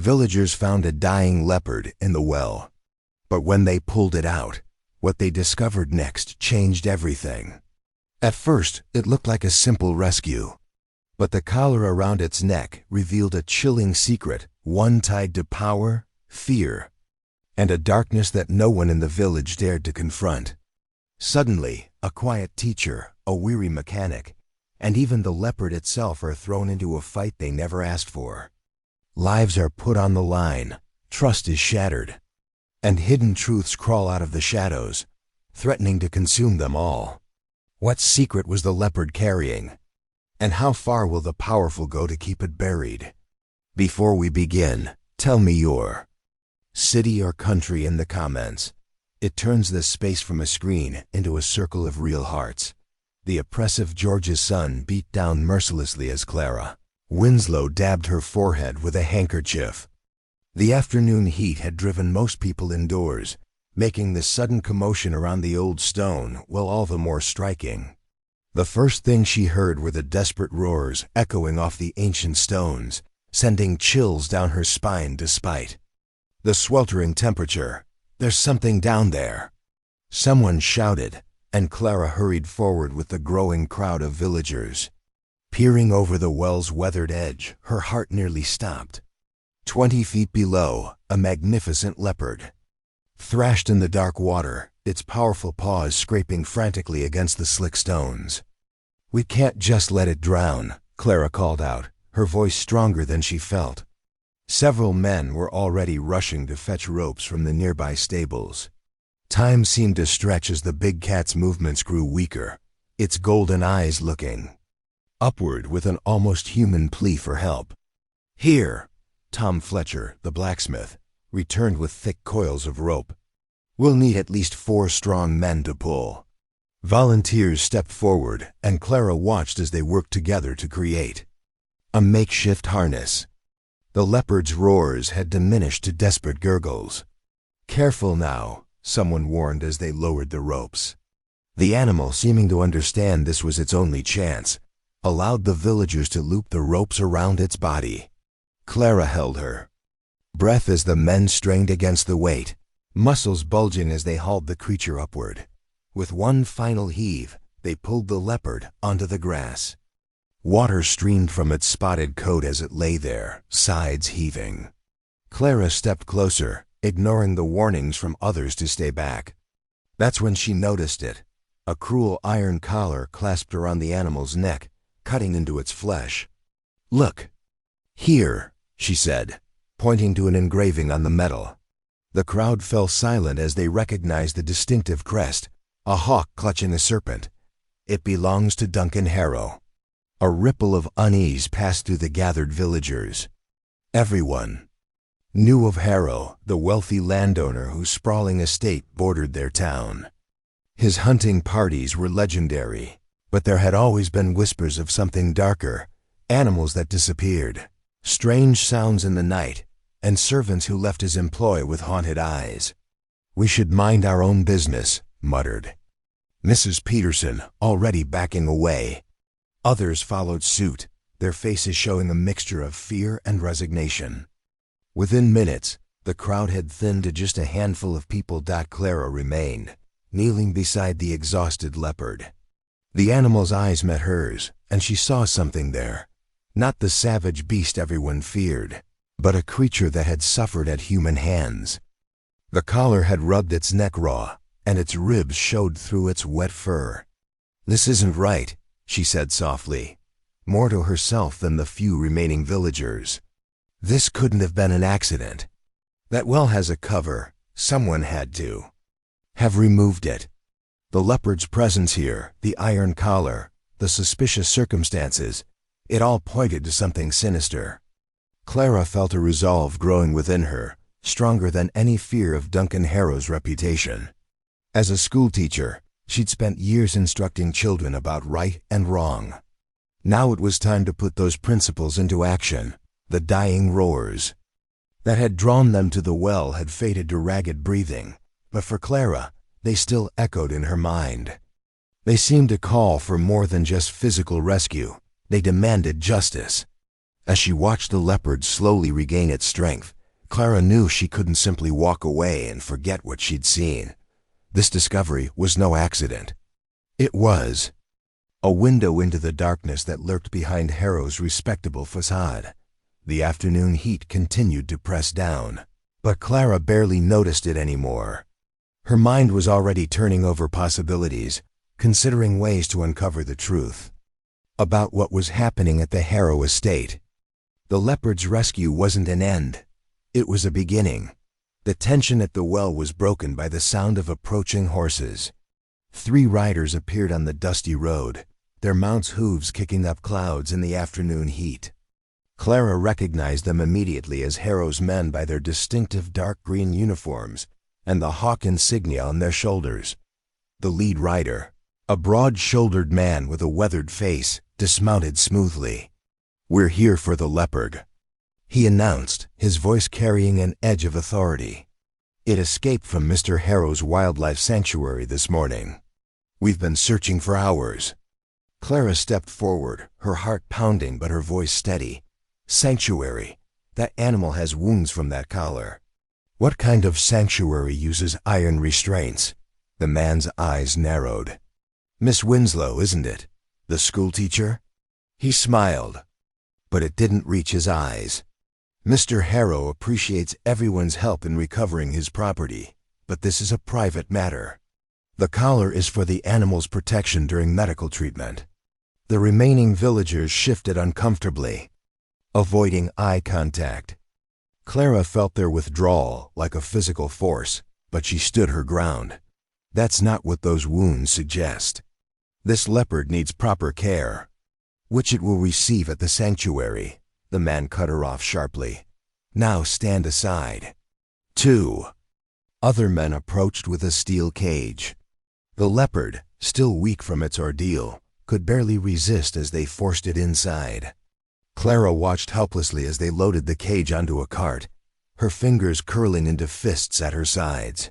Villagers found a dying leopard in the well. But when they pulled it out, what they discovered next changed everything. At first, it looked like a simple rescue. But the collar around its neck revealed a chilling secret, one tied to power, fear, and a darkness that no one in the village dared to confront. Suddenly, a quiet teacher, a weary mechanic, and even the leopard itself are thrown into a fight they never asked for. Lives are put on the line, trust is shattered, and hidden truths crawl out of the shadows, threatening to consume them all. What secret was the leopard carrying? And how far will the powerful go to keep it buried? Before we begin, tell me your city or country in the comments. It turns this space from a screen into a circle of real hearts. The oppressive George's son beat down mercilessly as Clara. Winslow dabbed her forehead with a handkerchief. The afternoon heat had driven most people indoors, making the sudden commotion around the old stone well all the more striking. The first thing she heard were the desperate roars echoing off the ancient stones, sending chills down her spine despite the sweltering temperature. There's something down there, someone shouted, and Clara hurried forward with the growing crowd of villagers. Peering over the well's weathered edge, her heart nearly stopped. 20 feet below, a magnificent leopard thrashed in the dark water, its powerful paws scraping frantically against the slick stones. "We can't just let it drown," Clara called out, her voice stronger than she felt. Several men were already rushing to fetch ropes from the nearby stables. Time seemed to stretch as the big cat's movements grew weaker, its golden eyes looking upward with an almost human plea for help. "Here," Tom Fletcher, the blacksmith, returned with thick coils of rope. "We'll need at least 4 strong men to pull." Volunteers stepped forward, and Clara watched as they worked together to create a makeshift harness. The leopard's roars had diminished to desperate gurgles. "Careful now," someone warned as they lowered the ropes. The animal, seeming to understand this was its only chance, allowed the villagers to loop the ropes around its body. Clara held her breath as the men strained against the weight, muscles bulging as they hauled the creature upward. With one final heave, they pulled the leopard onto the grass. Water streamed from its spotted coat as it lay there, sides heaving. Clara stepped closer, ignoring the warnings from others to stay back. That's when she noticed it. A cruel iron collar clasped around the animal's neck, cutting into its flesh. "Look, here," she said, pointing to an engraving on the metal. The crowd fell silent as they recognized the distinctive crest, a hawk clutching a serpent. "It belongs to Duncan Harrow." A ripple of unease passed through the gathered villagers. Everyone knew of Harrow, the wealthy landowner whose sprawling estate bordered their town. His hunting parties were legendary, but there had always been whispers of something darker, animals that disappeared, strange sounds in the night, and servants who left his employ with haunted eyes. "We should mind our own business," muttered Mrs. Peterson, already backing away. Others followed suit, their faces showing a mixture of fear and resignation. Within minutes, the crowd had thinned to just a handful of people. Clara remained, kneeling beside the exhausted leopard. The animal's eyes met hers, and she saw something there. Not the savage beast everyone feared, but a creature that had suffered at human hands. The collar had rubbed its neck raw, and its ribs showed through its wet fur. "This isn't right," she said softly, more to herself than the few remaining villagers. "This couldn't have been an accident. That well has a cover. Someone had to have removed it. The leopard's presence here, the iron collar, the suspicious circumstances, it all pointed to something sinister." Clara felt a resolve growing within her, stronger than any fear of Duncan Harrow's reputation. As a schoolteacher, she'd spent years instructing children about right and wrong. Now it was time to put those principles into action. The dying roars that had drawn them to the well had faded to ragged breathing, but for Clara, they still echoed in her mind. They seemed to call for more than just physical rescue. They demanded justice. As she watched the leopard slowly regain its strength, Clara knew she couldn't simply walk away and forget what she'd seen. This discovery was no accident. It was a window into the darkness that lurked behind Harrow's respectable facade. The afternoon heat continued to press down, but Clara barely noticed it anymore. Her mind was already turning over possibilities, considering ways to uncover the truth about what was happening at the Harrow estate. The Leopard's rescue wasn't an end. It was a beginning. The tension at the well was broken by the sound of approaching horses. 3 riders appeared on the dusty road, their mounts' hooves kicking up clouds in the afternoon heat. Clara recognized them immediately as Harrow's men by their distinctive dark green uniforms and the hawk insignia on their shoulders. The lead rider, a broad-shouldered man with a weathered face, dismounted smoothly. "We're here for the Leopard," he announced, his voice carrying an edge of authority. "It escaped from Mr. Harrow's wildlife sanctuary this morning. We've been searching for hours." Clara stepped forward, her heart pounding but her voice steady. "Sanctuary. That animal has wounds from that collar." "What kind of sanctuary uses iron restraints?" The man's eyes narrowed. "Miss Winslow, isn't it? The schoolteacher?" He smiled, but it didn't reach his eyes. "Mr. Harrow appreciates everyone's help in recovering his property, but this is a private matter. The collar is for the animal's protection during medical treatment." The remaining villagers shifted uncomfortably, avoiding eye contact. Clara felt their withdrawal like a physical force, but she stood her ground. "That's not what those wounds suggest. This leopard needs proper care, which it will receive at the sanctuary." The man cut her off sharply. "Now stand aside." 2 other men approached with a steel cage. The leopard, still weak from its ordeal, could barely resist as they forced it inside. Clara watched helplessly as they loaded the cage onto a cart, her fingers curling into fists at her sides.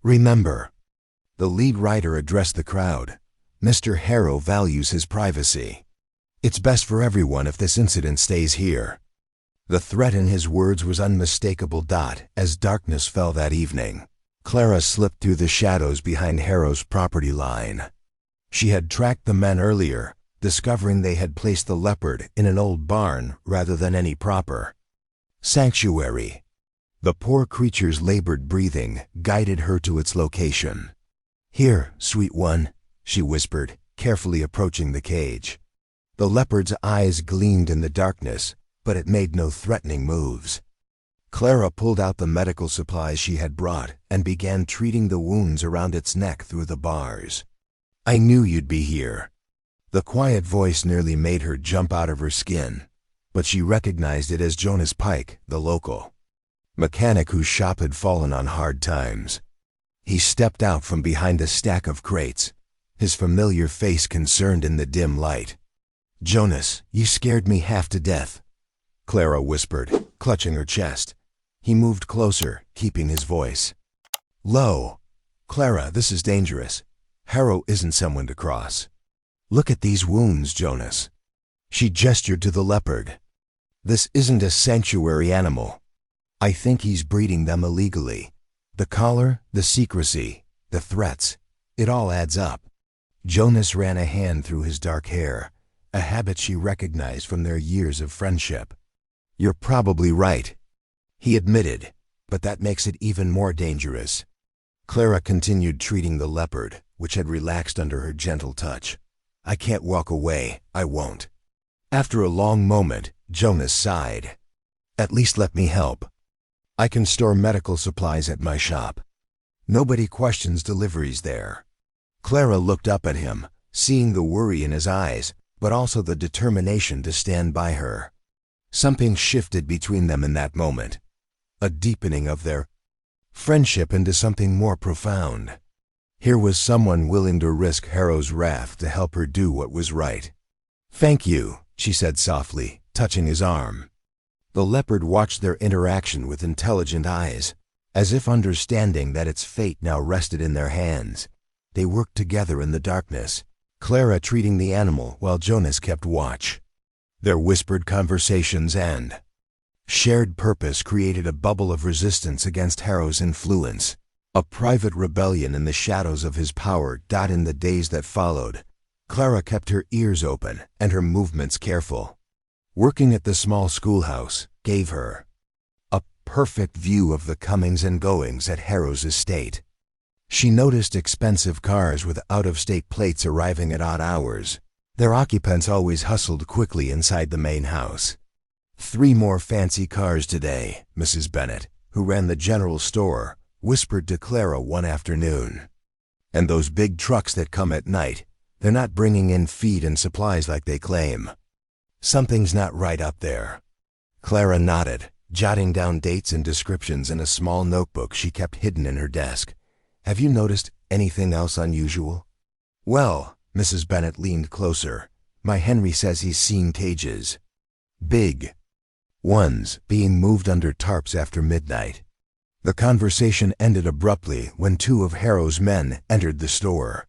"Remember," the lead rider addressed the crowd, "Mr. Harrow values his privacy. It's best for everyone if this incident stays here." The threat in his words was unmistakable. As darkness fell that evening, Clara slipped through the shadows behind Harrow's property line. She had tracked the men earlier, discovering they had placed the leopard in an old barn rather than any proper sanctuary. The poor creature's labored breathing guided her to its location. "Here, sweet one," she whispered, carefully approaching the cage. The leopard's eyes gleamed in the darkness, but it made no threatening moves. Clara pulled out the medical supplies she had brought and began treating the wounds around its neck through the bars. "I knew you'd be here." The quiet voice nearly made her jump out of her skin, but she recognized it as Jonas Pike, the local mechanic whose shop had fallen on hard times. He stepped out from behind a stack of crates, his familiar face concerned in the dim light. "Jonas, you scared me half to death," Clara whispered, clutching her chest. He moved closer, keeping his voice low. "Clara, this is dangerous. Harrow isn't someone to cross. Look at these wounds, Jonas." She gestured to the leopard. "This isn't a sanctuary animal. I think he's breeding them illegally. The collar, the secrecy, the threats, it all adds up." Jonas ran a hand through his dark hair, a habit she recognized from their years of friendship. "You're probably right," he admitted, "but that makes it even more dangerous." Clara continued treating the leopard, which had relaxed under her gentle touch. "I can't walk away, I won't." After a long moment, Jonas sighed. "At least let me help. I can store medical supplies at my shop. Nobody questions deliveries there." Clara looked up at him, seeing the worry in his eyes, but also the determination to stand by her. Something shifted between them in that moment, a deepening of their friendship into something more profound. Here was someone willing to risk Harrow's wrath to help her do what was right. "Thank you," she said softly, touching his arm. The leopard watched their interaction with intelligent eyes, as if understanding that its fate now rested in their hands. They worked together in the darkness, Clara treating the animal while Jonas kept watch. Their whispered conversations and Shared purpose created a bubble of resistance against Harrow's influence. A private rebellion in the shadows of his power. In the days that followed, Clara kept her ears open and her movements careful. Working at the small schoolhouse gave her a perfect view of the comings and goings at Harrow's estate. She noticed expensive cars with out-of-state plates arriving at odd hours. Their occupants always hustled quickly inside the main house. 3 more fancy cars today, Mrs. Bennet, who ran the general store, whispered to Clara one afternoon. And those big trucks that come at night, they're not bringing in feed and supplies like they claim. Something's not right up there. Clara nodded, jotting down dates and descriptions in a small notebook she kept hidden in her desk. Have you noticed anything else unusual? Well, Mrs. Bennet leaned closer. My Henry says he's seen cages. Big ones being moved under tarps after midnight. The conversation ended abruptly when 2 of Harrow's men entered the store.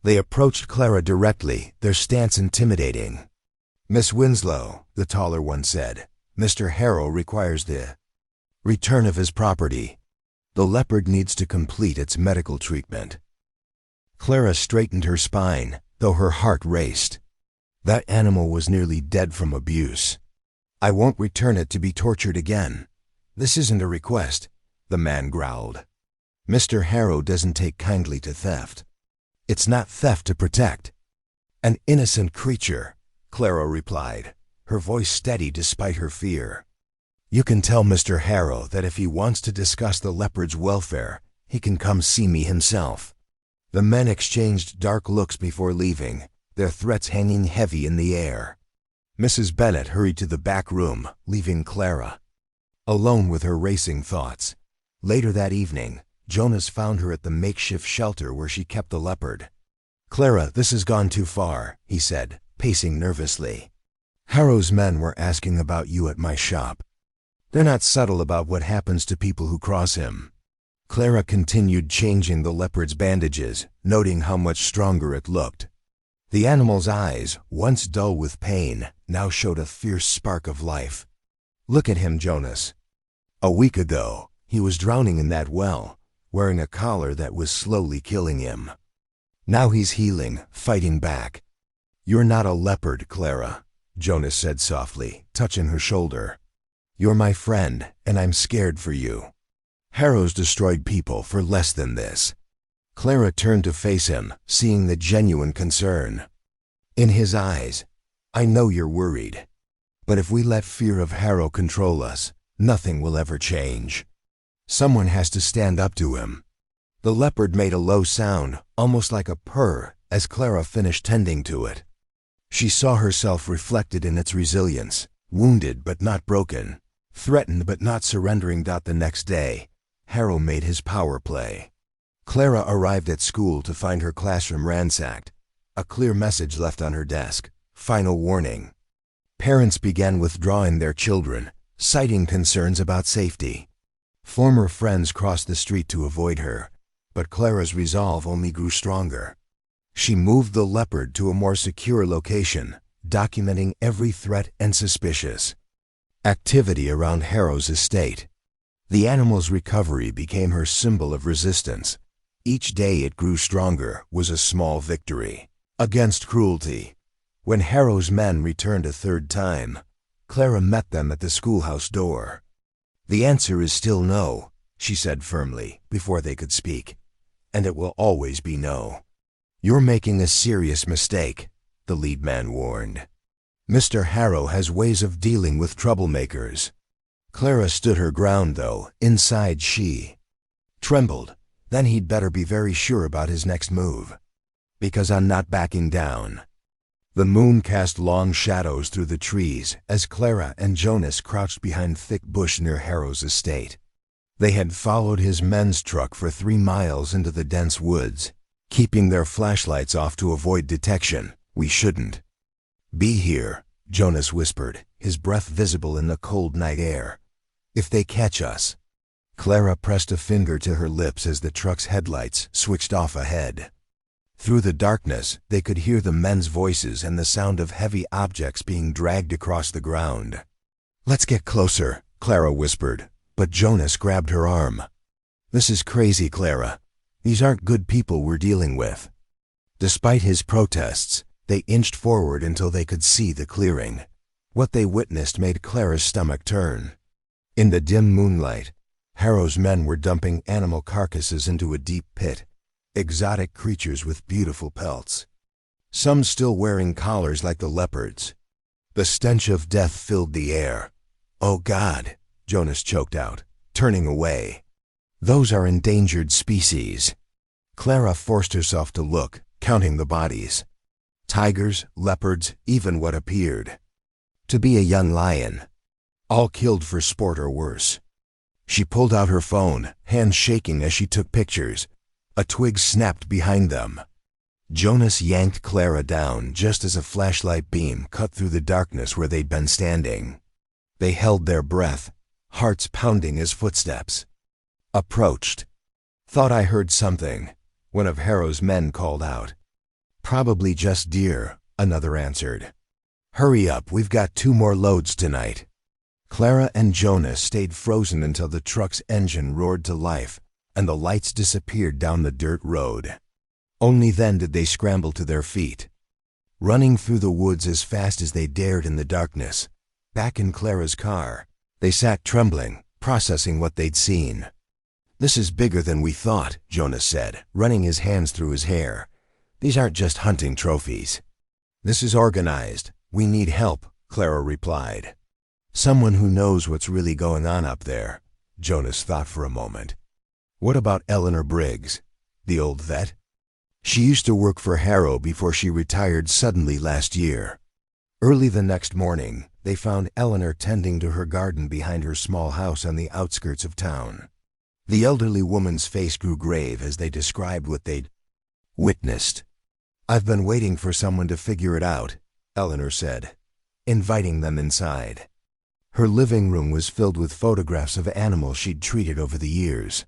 They approached Clara directly, their stance intimidating. Miss Winslow, the taller one said, Mr. Harrow requires the return of his property. The Leopard needs to complete its medical treatment. Clara straightened her spine, though her heart raced. That animal was nearly dead from abuse. I won't return it to be tortured again. This isn't a request, the man growled. Mr. Harrow doesn't take kindly to theft. It's not theft to protect an innocent creature, Clara replied, her voice steady despite her fear. You can tell Mr. Harrow that if he wants to discuss the Leopard's welfare, he can come see me himself. The men exchanged dark looks before leaving, their threats hanging heavy in the air. Mrs. Bennet hurried to the back room, leaving Clara alone with her racing thoughts. Later that evening, Jonas found her at the makeshift shelter where she kept the Leopard. Clara, this has gone too far, he said, pacing nervously. Harrow's men were asking about you at my shop. They're not subtle about what happens to people who cross him. Clara continued changing the Leopard's bandages, noting how much stronger it looked. The animal's eyes, once dull with pain, now showed a fierce spark of life. Look at him, Jonas. A week ago, he was drowning in that well, wearing a collar that was slowly killing him. Now he's healing, fighting back. You're not a leopard, Clara, Jonas said softly, touching her shoulder. You're my friend, and I'm scared for you. Harrow's destroyed people for less than this. Clara turned to face him, seeing the genuine concern in his eyes. I know you're worried, but if we let fear of Harrow control us, nothing will ever change. Someone has to stand up to him. The Leopard made a low sound, almost like a purr, as Clara finished tending to it. She saw herself reflected in its resilience, wounded but not broken, threatened but not surrendering. The next day, Harrow made his power play. Clara arrived at school to find her classroom ransacked, a clear message left on her desk, final warning. Parents began withdrawing their children, citing concerns about safety. Former friends crossed the street to avoid her, but Clara's resolve only grew stronger. She moved the Leopard to a more secure location, documenting every threat and suspicious activity around Harrow's estate. The animal's recovery became her symbol of resistance. Each day it grew stronger was a small victory against cruelty. When Harrow's men returned a third time, Clara met them at the schoolhouse door. The answer is still no, she said firmly, before they could speak. And it will always be no. You're making a serious mistake, the lead man warned. Mr. Harrow has ways of dealing with troublemakers. Clara stood her ground, though. Inside she trembled. Then he'd better be very sure about his next move. Because I'm not backing down. The moon cast long shadows through the trees as Clara and Jonas crouched behind thick bush near Harrow's estate. They had followed his men's truck for 3 miles into the dense woods, keeping their flashlights off to avoid detection. We shouldn't be here, Jonas whispered, his breath visible in the cold night air. If they catch us. Clara pressed a finger to her lips as the truck's headlights switched off ahead. Through the darkness, they could hear the men's voices and the sound of heavy objects being dragged across the ground. Let's get closer, Clara whispered, but Jonas grabbed her arm. "This is crazy, Clara. These aren't good people we're dealing with." Despite his protests, they inched forward until they could see the clearing. What they witnessed made Clara's stomach turn. In the dim moonlight, Harrow's men were dumping animal carcasses into a deep pit, exotic creatures with beautiful pelts. Some still wearing collars like the leopards. The stench of death filled the air. "Oh God," Jonas choked out, turning away. "Those are endangered species." Clara forced herself to look, counting the bodies. Tigers, leopards, even what appeared to be a young lion. All killed for sport or worse. She pulled out her phone, hands shaking as she took pictures. A twig snapped behind them. Jonas yanked Clara down just as a flashlight beam cut through the darkness where they'd been standing. They held their breath, hearts pounding as footsteps approached. "Thought I heard something," one of Harrow's men called out. "Probably just deer," another answered. "Hurry up, we've got 2 more loads tonight." Clara and Jonas stayed frozen until the truck's engine roared to life and the lights disappeared down the dirt road. Only then did they scramble to their feet. Running through the woods as fast as they dared in the darkness, back in Clara's car, they sat trembling, processing what they'd seen. "This is bigger than we thought," Jonas said, running his hands through his hair. "These aren't just hunting trophies. This is organized. We need help," Clara replied. "Someone who knows what's really going on up there." Jonas thought for a moment. What about Eleanor Briggs, the old vet? She used to work for Harrow before she retired suddenly last year. Early the next morning, they found Eleanor tending to her garden behind her small house on the outskirts of town. The elderly woman's face grew grave as they described what they'd witnessed. "I've been waiting for someone to figure it out," Eleanor said, inviting them inside. Her living room was filled with photographs of animals she'd treated over the years.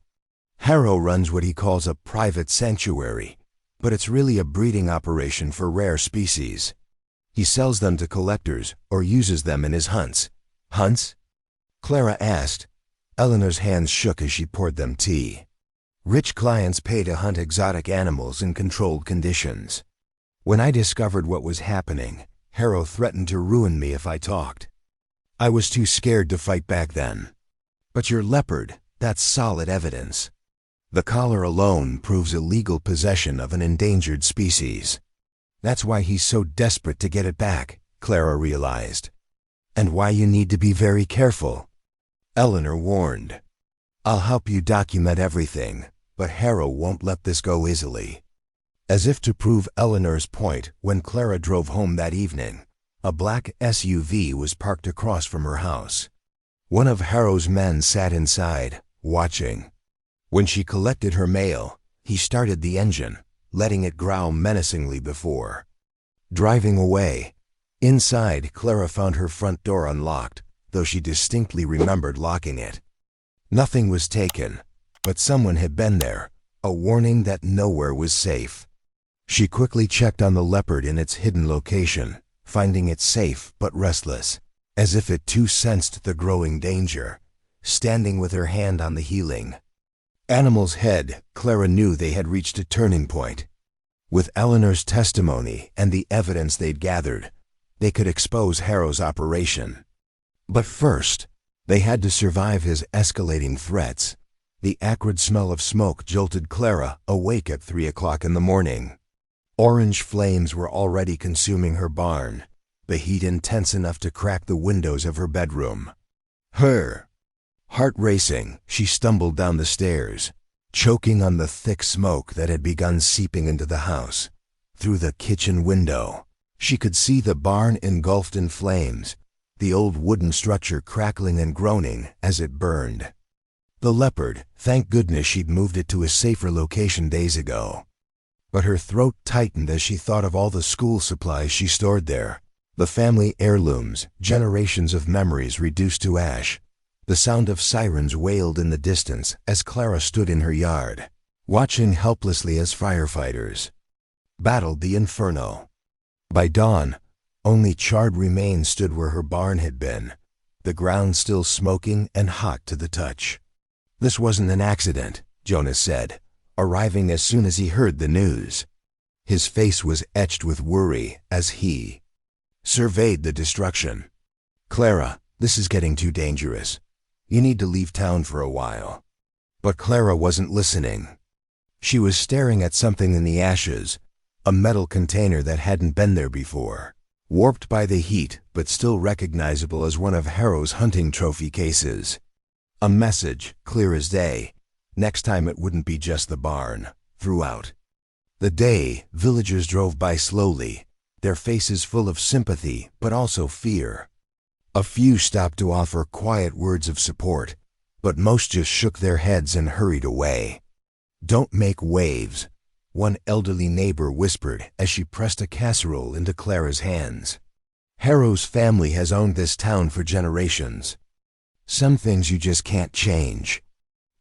Harrow runs what he calls a private sanctuary, but it's really a breeding operation for rare species. He sells them to collectors or uses them in his hunts. "Hunts?" Clara asked. Eleanor's hands shook as she poured them tea. "Rich clients pay to hunt exotic animals in controlled conditions. When I discovered what was happening, Harrow threatened to ruin me if I talked. I was too scared to fight back then. But your leopard, that's solid evidence. The collar alone proves illegal possession of an endangered species. That's why he's so desperate to get it back," Clara realized. "And why you need to be very careful," Eleanor warned. "I'll help you document everything, but Harrow won't let this go easily." As if to prove Eleanor's point, when Clara drove home that evening, a black SUV was parked across from her house. One of Harrow's men sat inside, watching. When she collected her mail, he started the engine, letting it growl menacingly before driving away. Inside, Clara found her front door unlocked, though she distinctly remembered locking it. Nothing was taken, but someone had been there, a warning that nowhere was safe. She quickly checked on the leopard in its hidden location, finding it safe but restless, as if it too sensed the growing danger, standing with her hand on the healing. Animal's head, Clara knew they had reached a turning point. With Eleanor's testimony and the evidence they'd gathered, they could expose Harrow's operation. But first, they had to survive his escalating threats. The acrid smell of smoke jolted Clara awake at 3 o'clock in the morning. Orange flames were already consuming her barn, the heat intense enough to crack the windows of her bedroom. Heart racing, she stumbled down the stairs, choking on the thick smoke that had begun seeping into the house. Through the kitchen window, she could see the barn engulfed in flames, the old wooden structure crackling and groaning as it burned. The leopard, thank goodness she'd moved it to a safer location days ago. But her throat tightened as she thought of all the school supplies she stored there, the family heirlooms, generations of memories reduced to ash. The sound of sirens wailed in the distance as Clara stood in her yard, watching helplessly as firefighters battled the inferno. By dawn, only charred remains stood where her barn had been, the ground still smoking and hot to the touch. This wasn't an accident, Jonas said, arriving as soon as he heard the news. His face was etched with worry as he surveyed the destruction. Clara, this is getting too dangerous. You need to leave town for a while. But Clara wasn't listening. She was staring at something in the ashes, a metal container that hadn't been there before, warped by the heat but still recognizable as one of Harrow's hunting trophy cases. A message, clear as day. Next time it wouldn't be just the barn. Throughout the day, villagers drove by slowly, their faces full of sympathy but also fear. A few stopped to offer quiet words of support, but most just shook their heads and hurried away. "Don't make waves," one elderly neighbor whispered as she pressed a casserole into Clara's hands. "Harrow's family has owned this town for generations. Some things you just can't change."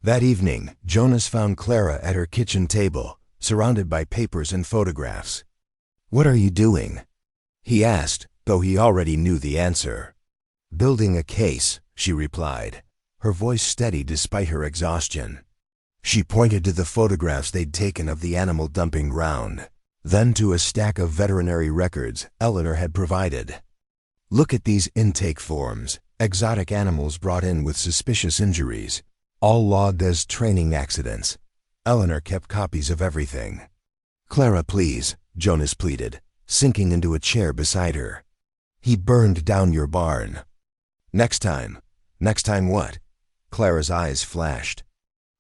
That evening, Jonas found Clara at her kitchen table, surrounded by papers and photographs. "What are you doing?" he asked, though he already knew the answer. "Building a case," she replied, her voice steady despite her exhaustion. She pointed to the photographs they'd taken of the animal dumping ground, then to a stack of veterinary records Eleanor had provided. "Look at these intake forms, exotic animals brought in with suspicious injuries, all logged as training accidents." Eleanor kept copies of everything. "Clara, please," Jonas pleaded, sinking into a chair beside her. "He burned down your barn." Next time what?" Clara's eyes flashed.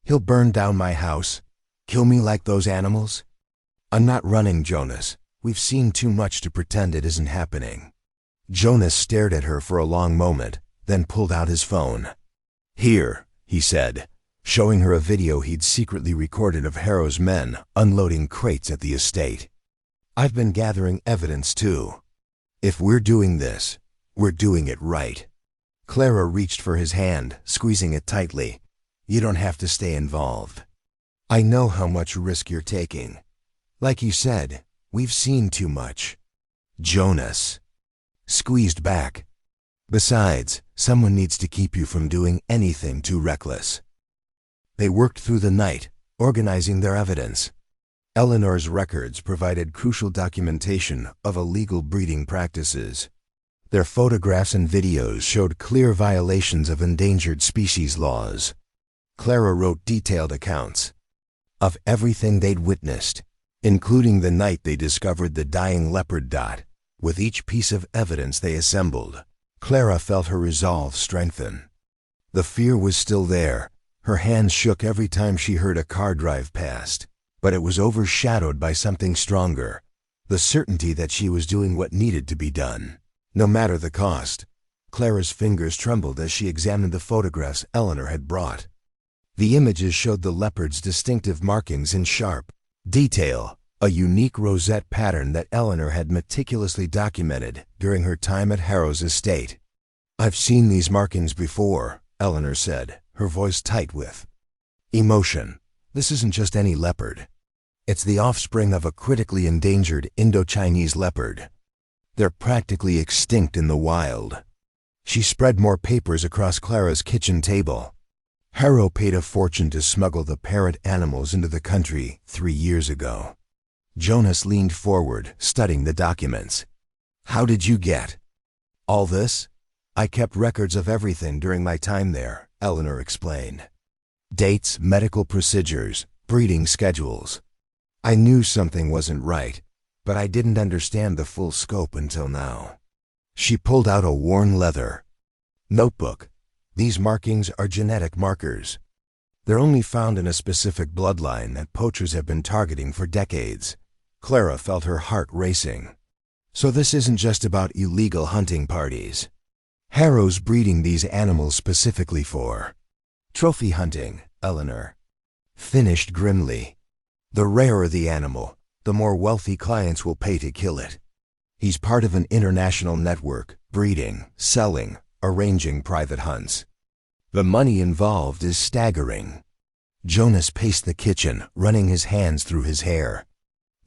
"He'll burn down my house. Kill me like those animals?" "I'm not running, Jonas. We've seen too much to pretend it isn't happening." Jonas stared at her for a long moment, then pulled out his phone. "Here," he said, showing her a video he'd secretly recorded of Harrow's men unloading crates at the estate. "I've been gathering evidence too. If we're doing this, we're doing it right." Clara reached for his hand, squeezing it tightly. "You don't have to stay involved. I know how much risk you're taking. Like you said, we've seen too much." Jonas squeezed back. "Besides, someone needs to keep you from doing anything too reckless." They worked through the night, organizing their evidence. Eleanor's records provided crucial documentation of illegal breeding practices. Their photographs and videos showed clear violations of endangered species laws. Clara wrote detailed accounts of everything they'd witnessed, including the night they discovered the dying leopard dot. With each piece of evidence they assembled, Clara felt her resolve strengthen. The fear was still there. Her hands shook every time she heard a car drive past, but it was overshadowed by something stronger, the certainty that she was doing what needed to be done, no matter the cost. Clara's fingers trembled as she examined the photographs Eleanor had brought. The images showed the leopard's distinctive markings in sharp detail, a unique rosette pattern that Eleanor had meticulously documented during her time at Harrow's estate. "I've seen these markings before," Eleanor said, her voice tight with emotion. "This isn't just any leopard. It's the offspring of a critically endangered Indo-Chinese leopard. They're practically extinct in the wild." She spread more papers across Clara's kitchen table. "Harrow paid a fortune to smuggle the parent animals into the country 3 years ago." Jonas leaned forward, studying the documents. "How did you get all this?" "I kept records of everything during my time there," Eleanor explained. "Dates, medical procedures, breeding schedules. I knew something wasn't right, but I didn't understand the full scope until now." She pulled out a worn leather notebook. "These markings are genetic markers. They're only found in a specific bloodline that poachers have been targeting for decades." Clara felt her heart racing. "So this isn't just about illegal hunting parties. Harrow's breeding these animals specifically for trophy hunting," Eleanor finished grimly. "The rarer the animal, the more wealthy clients will pay to kill it. He's part of an international network, breeding, selling, arranging private hunts. The money involved is staggering." Jonas paced the kitchen, running his hands through his hair.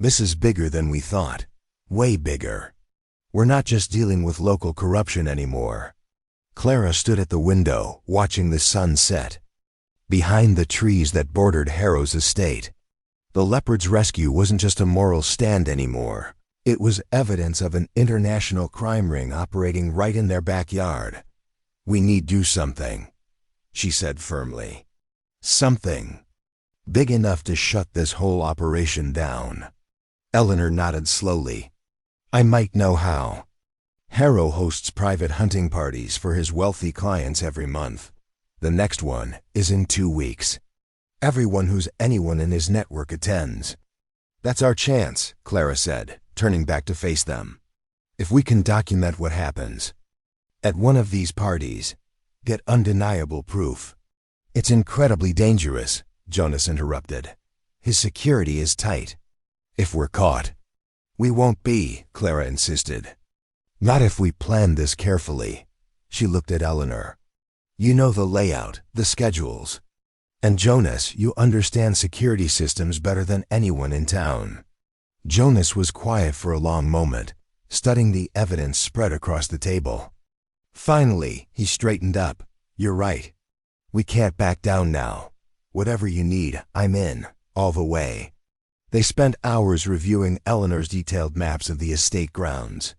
"This is bigger than we thought. Way bigger. We're not just dealing with local corruption anymore." Clara stood at the window, watching the sun set. Behind the trees that bordered Harrow's estate, the Leopard's rescue wasn't just a moral stand anymore. It was evidence of an international crime ring operating right in their backyard. "We need to do something," she said firmly. "Something big enough to shut this whole operation down." Eleanor nodded slowly. "I might know how. Harrow hosts private hunting parties for his wealthy clients every month. The next one is in 2 weeks. Everyone who's anyone in his network attends." "That's our chance," Clara said, turning back to face them. "If we can document what happens at one of these parties, get undeniable proof." "It's incredibly dangerous," Jonas interrupted. "His security is tight. If we're caught." "We won't be," Clara insisted. "Not if we plan this carefully." She looked at Eleanor. "You know the layout, the schedules. And Jonas, you understand security systems better than anyone in town." Jonas was quiet for a long moment, studying the evidence spread across the table. Finally, he straightened up. "You're right. We can't back down now. Whatever you need, I'm in, all the way." They spent hours reviewing Eleanor's detailed maps of the estate grounds.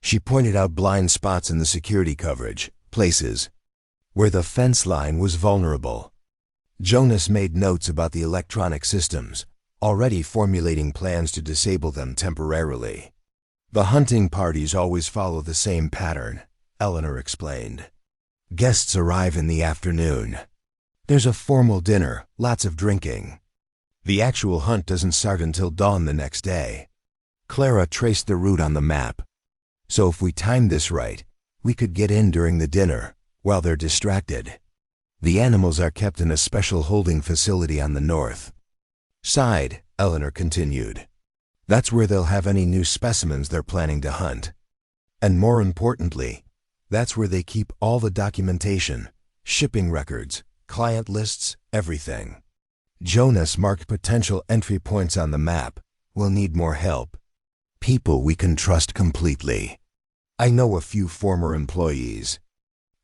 She pointed out blind spots in the security coverage, places where the fence line was vulnerable. Jonas made notes about the electronic systems, already formulating plans to disable them temporarily. "The hunting parties always follow the same pattern," Eleanor explained. "Guests arrive in the afternoon. There's a formal dinner, lots of drinking. The actual hunt doesn't start until dawn the next day." Clara traced the route on the map. "So if we timed this right, we could get in during the dinner, while they're distracted. The animals are kept in a special holding facility on the north side," Eleanor continued. "That's where they'll have any new specimens they're planning to hunt. And more importantly, that's where they keep all the documentation, shipping records, client lists, everything." Jonas marked potential entry points on the map. "We'll need more help. People we can trust completely. I know a few former employees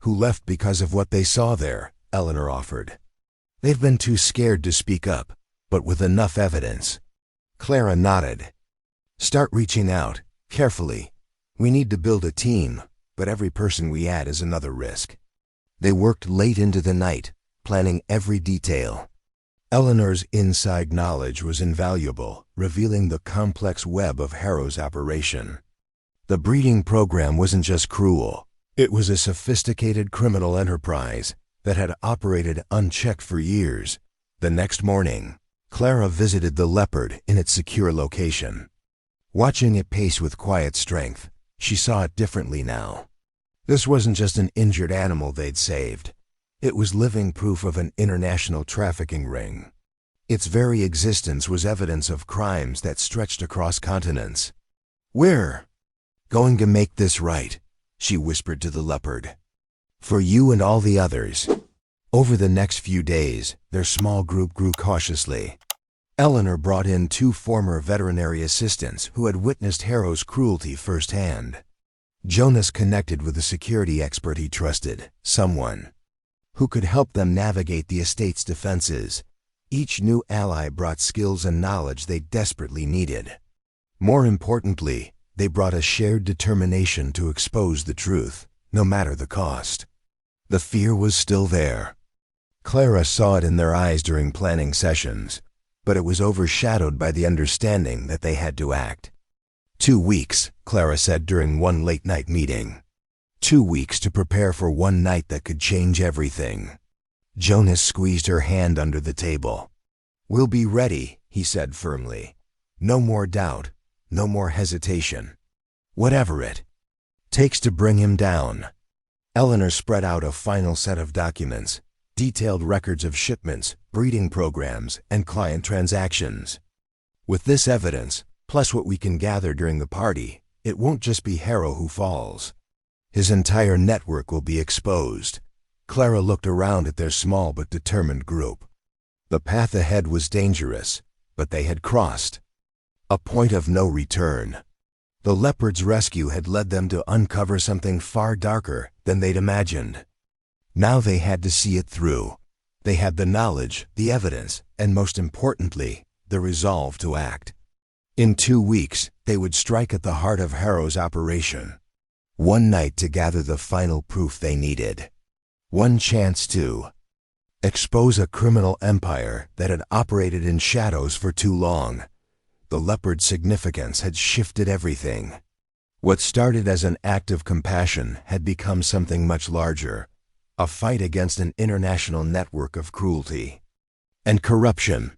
who left because of what they saw there," Eleanor offered. "They've been too scared to speak up, but with enough evidence." Clara nodded. "Start reaching out, carefully. We need to build a team, but every person we add is another risk." They worked late into the night, planning every detail. Eleanor's inside knowledge was invaluable, revealing the complex web of Harrow's operation. The breeding program wasn't just cruel. It was a sophisticated criminal enterprise that had operated unchecked for years. The next morning, Clara visited the Leopard in its secure location. Watching it pace with quiet strength, she saw it differently now. This wasn't just an injured animal they'd saved. It was living proof of an international trafficking ring. Its very existence was evidence of crimes that stretched across continents. "We're going to make this right," she whispered to the Leopard. "For you and all the others." Over the next few days, their small group grew cautiously. Eleanor brought in 2 former veterinary assistants who had witnessed Harrow's cruelty firsthand. Jonas connected with a security expert he trusted, someone who could help them navigate the estate's defenses. Each new ally brought skills and knowledge they desperately needed. More importantly, they brought a shared determination to expose the truth, no matter the cost. The fear was still there. Clara saw it in their eyes during planning sessions, but it was overshadowed by the understanding that they had to act. 2 weeks, Clara said during one late-night meeting. 2 weeks to prepare for one night that could change everything. Jonas squeezed her hand under the table. "We'll be ready," he said firmly. "No more doubt, no more hesitation. Whatever it takes to bring him down." Eleanor spread out a final set of documents, detailed records of shipments, breeding programs, and client transactions. "With this evidence, plus what we can gather during the party, it won't just be Harrow who falls. His entire network will be exposed." Clara looked around at their small but determined group. The path ahead was dangerous, but they had crossed a point of no return. The Leopard's rescue had led them to uncover something far darker than they'd imagined. Now they had to see it through. They had the knowledge, the evidence, and most importantly, the resolve to act. In 2 weeks, they would strike at the heart of Harrow's operation. One night to gather the final proof they needed. One chance to expose a criminal empire that had operated in shadows for too long. The Leopard's significance had shifted everything. What started as an act of compassion had become something much larger, a fight against an international network of cruelty and corruption.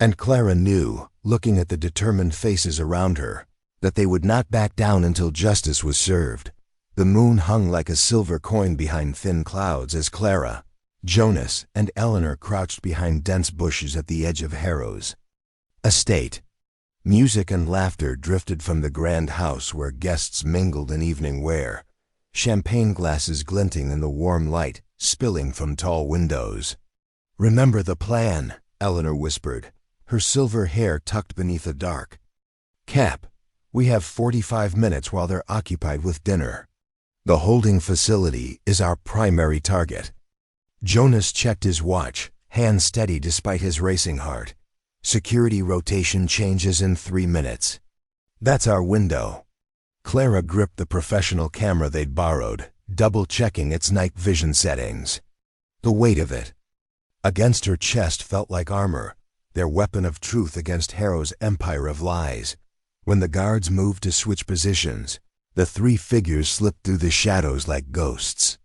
And Clara knew, looking at the determined faces around her, that they would not back down until justice was served. The moon hung like a silver coin behind thin clouds as Clara, Jonas, and Eleanor crouched behind dense bushes at the edge of Harrow's estate. Music and laughter drifted from the grand house where guests mingled in evening wear, champagne glasses glinting in the warm light spilling from tall windows. "Remember the plan," Eleanor whispered, her silver hair tucked beneath a dark cap. "We have 45 minutes while they're occupied with dinner. The holding facility is our primary target." Jonas checked his watch, hands steady despite his racing heart. "Security rotation changes in 3 minutes. That's our window." Clara gripped the professional camera they'd borrowed, double-checking its night vision settings. The weight of it against her chest felt like armor, their weapon of truth against Harrow's empire of lies. When the guards moved to switch positions, the 3 figures slipped through the shadows like ghosts.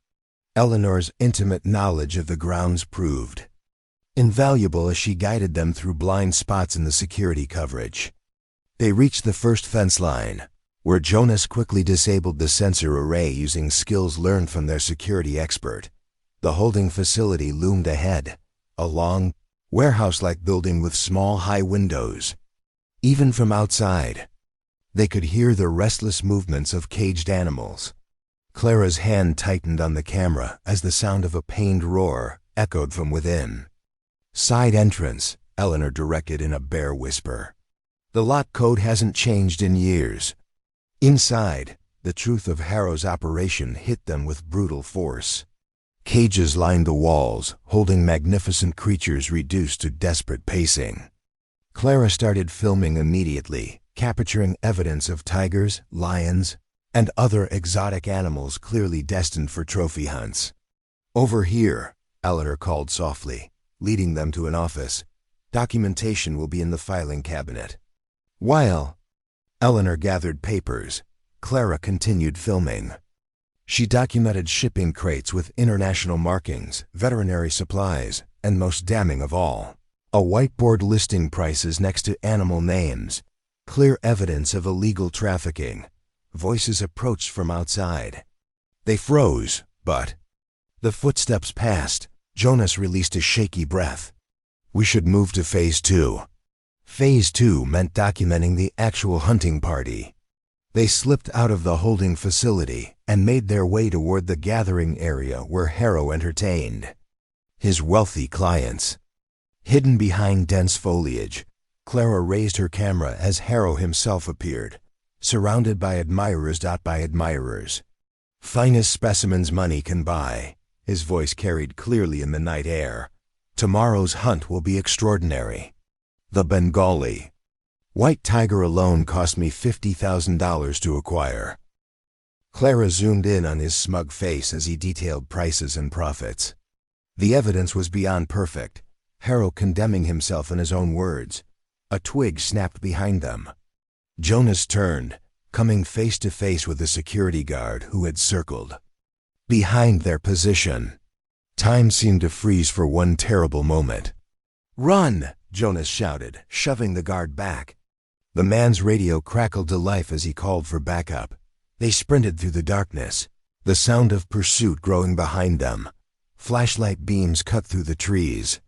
Eleanor's intimate knowledge of the grounds proved invaluable as she guided them through blind spots in the security coverage. They reached the first fence line, where Jonas quickly disabled the sensor array using skills learned from their security expert. The holding facility loomed ahead, a long, warehouse-like building with small, high windows. Even from outside, they could hear the restless movements of caged animals. Clara's hand tightened on the camera as the sound of a pained roar echoed from within. "Side entrance," Eleanor directed in a bare whisper. "The lot code hasn't changed in years." Inside, the truth of Harrow's operation hit them with brutal force. Cages lined the walls, holding magnificent creatures reduced to desperate pacing. Clara started filming immediately, capturing evidence of tigers, lions, and other exotic animals clearly destined for trophy hunts. "Over here," Eleanor called softly, leading them to an office. "Documentation will be in the filing cabinet." While Eleanor gathered papers, Clara continued filming. She documented shipping crates with international markings, veterinary supplies, and most damning of all, a whiteboard listing prices next to animal names, clear evidence of illegal trafficking. Voices approached from outside. They froze, but the footsteps passed. Jonas released a shaky breath. "We should move to Phase 2. Phase 2 meant documenting the actual hunting party. They slipped out of the holding facility and made their way toward the gathering area where Harrow entertained his wealthy clients. Hidden behind dense foliage, Clara raised her camera as Harrow himself appeared, surrounded by admirers. "Finest specimens money can buy," his voice carried clearly in the night air. "Tomorrow's hunt will be extraordinary. The Bengali white tiger alone cost me $50,000 to acquire." Clara zoomed in on his smug face as he detailed prices and profits. The evidence was beyond perfect, Harrow condemning himself in his own words. A twig snapped behind them. Jonas turned, coming face to face with the security guard who had circled behind their position. Time seemed to freeze for one terrible moment. "Run!" Jonas shouted, shoving the guard back. The man's radio crackled to life as he called for backup. They sprinted through the darkness, the sound of pursuit growing behind them. Flashlight beams cut through the trees.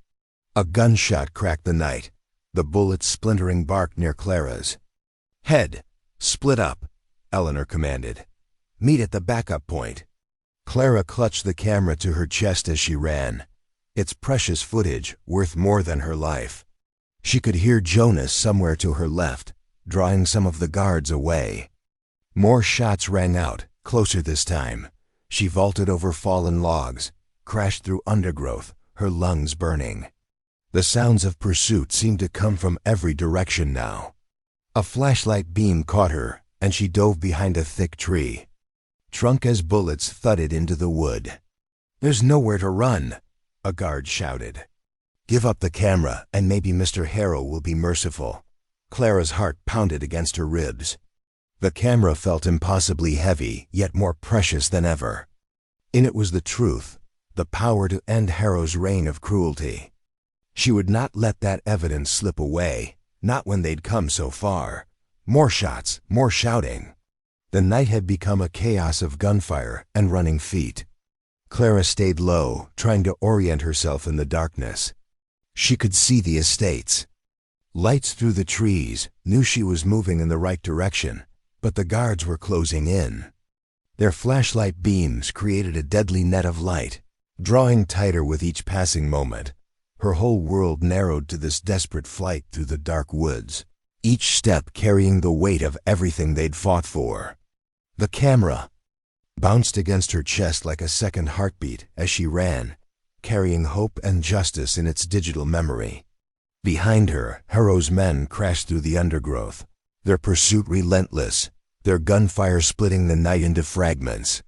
A gunshot cracked the night, the bullet splintering bark near Clara's head. "Split up," Eleanor commanded. "Meet at the backup point." Clara clutched the camera to her chest as she ran. Its precious footage worth more than her life. She could hear Jonas somewhere to her left, drawing some of the guards away. More shots rang out, closer this time. She vaulted over fallen logs, crashed through undergrowth, her lungs burning. The sounds of pursuit seemed to come from every direction now. A flashlight beam caught her, and she dove behind a thick tree. Trunk as bullets thudded into the wood. "There's nowhere to run," a guard shouted. "Give up the camera, and maybe Mr. Harrow will be merciful." Clara's heart pounded against her ribs. The camera felt impossibly heavy, yet more precious than ever. In it was the truth, the power to end Harrow's reign of cruelty. She would not let that evidence slip away, not when they'd come so far. More shots, more shouting. The night had become a chaos of gunfire and running feet. Clara stayed low, trying to orient herself in the darkness. She could see the estates. Lights through the trees knew she was moving in the right direction, but the guards were closing in. Their flashlight beams created a deadly net of light, drawing tighter with each passing moment. Her whole world narrowed to this desperate flight through the dark woods, each step carrying the weight of everything they'd fought for. The camera bounced against her chest like a second heartbeat as she ran, carrying hope and justice in its digital memory. Behind her, Harrow's men crashed through the undergrowth, their pursuit relentless, their gunfire splitting the night into fragments.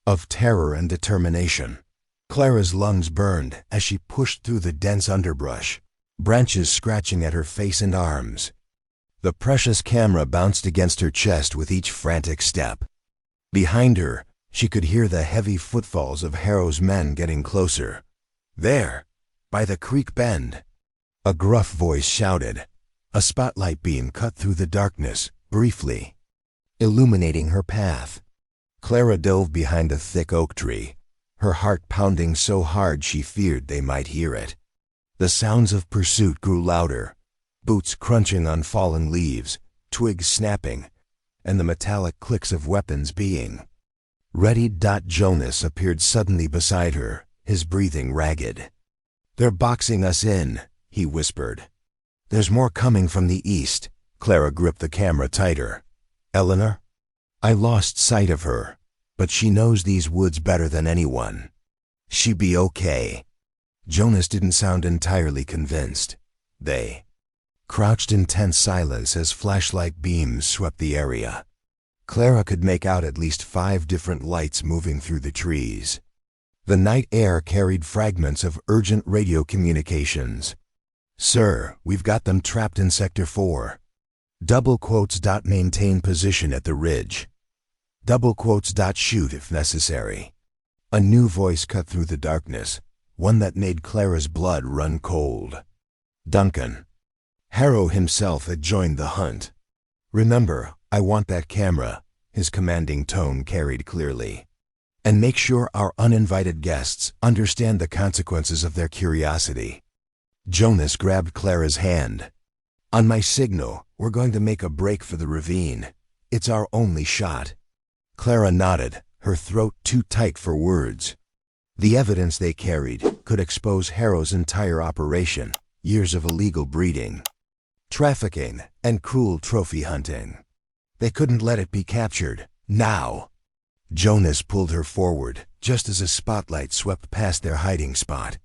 Of terror and determination, Clara's lungs burned as she pushed through the dense underbrush, branches scratching at her face and arms. The precious camera bounced against her chest with each frantic step. Behind her, she could hear the heavy footfalls of Harrow's men getting closer. "There, by the creek bend," a gruff voice shouted. A spotlight beam cut through the darkness, briefly, illuminating her path. Clara dove behind a thick oak tree, her heart pounding so hard she feared they might hear it. The sounds of pursuit grew louder, boots crunching on fallen leaves, twigs snapping, and the metallic clicks of weapons being ready. Jonas appeared suddenly beside her, his breathing ragged. "They're boxing us in," he whispered. "There's more coming from the east." Clara gripped the camera tighter. "Eleanor?" "I lost sight of her, but she knows these woods better than anyone. She'll be okay." Jonas didn't sound entirely convinced. They crouched in tense silence as flashlight beams swept the area. Clara could make out at least 5 different lights moving through the trees. The night air carried fragments of urgent radio communications. "Sir, we've got them trapped in Sector 4. Double quotes. Maintain position at the ridge. Double quotes. Shoot if necessary." A new voice cut through the darkness, one that made Clara's blood run cold. Duncan. Harrow himself had joined the hunt. "Remember, I want that camera," his commanding tone carried clearly. "And make sure our uninvited guests understand the consequences of their curiosity." Jonas grabbed Clara's hand. "On my signal, we're going to make a break for the ravine. It's our only shot." Clara nodded, her throat too tight for words. The evidence they carried could expose Harrow's entire operation, years of illegal breeding, trafficking, and cruel trophy hunting. They couldn't let it be captured, now. Jonas pulled her forward, just as a spotlight swept past their hiding spot.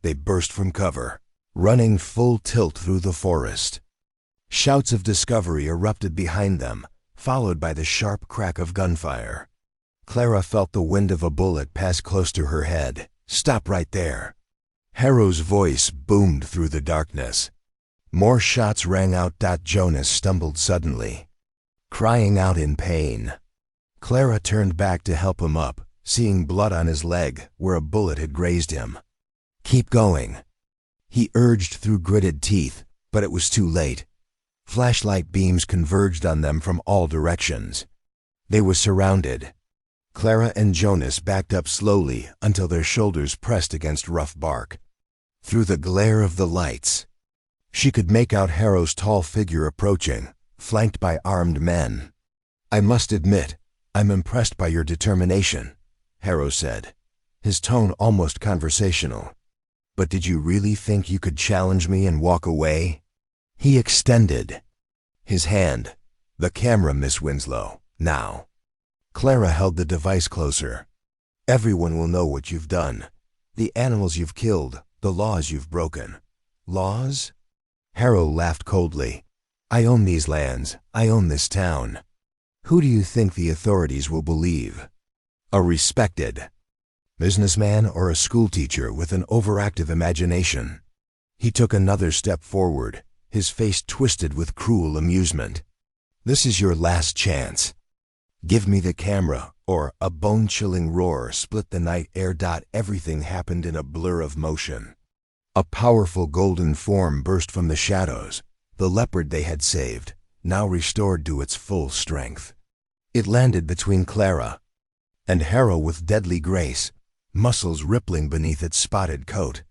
They burst from cover, running full tilt through the forest. Shouts of discovery erupted behind them, followed by the sharp crack of gunfire. Clara felt the wind of a bullet pass close to her head. "Stop right there." Harrow's voice boomed through the darkness. More shots rang out. Jonas stumbled suddenly, crying out in pain. Clara turned back to help him up, seeing blood on his leg where a bullet had grazed him. "Keep going," he urged through gritted teeth, but it was too late. Flashlight beams converged on them from all directions. They were surrounded. Clara and Jonas backed up slowly until their shoulders pressed against rough bark. Through the glare of the lights, she could make out Harrow's tall figure approaching, flanked by armed men. "I must admit, I'm impressed by your determination," Harrow said, his tone almost conversational. "But did you really think you could challenge me and walk away?" He extended his hand. "The camera, Miss Winslow. Now. Clara held the device closer. Everyone will know what you've done. The animals you've killed, the laws you've broken. Laws? Harrow laughed coldly. I own these lands. I own this town. Who do you think the authorities will believe? A respected businessman or a schoolteacher with an overactive imagination? He took another step forward, his face twisted with cruel amusement. This is your last chance. Give me the camera, or a bone-chilling roar split the night air. Everything happened in a blur of motion. A powerful golden form burst from the shadows, the leopard they had saved, now restored to its full strength. It landed between Clara and Harrow with deadly grace, muscles rippling beneath its spotted coat.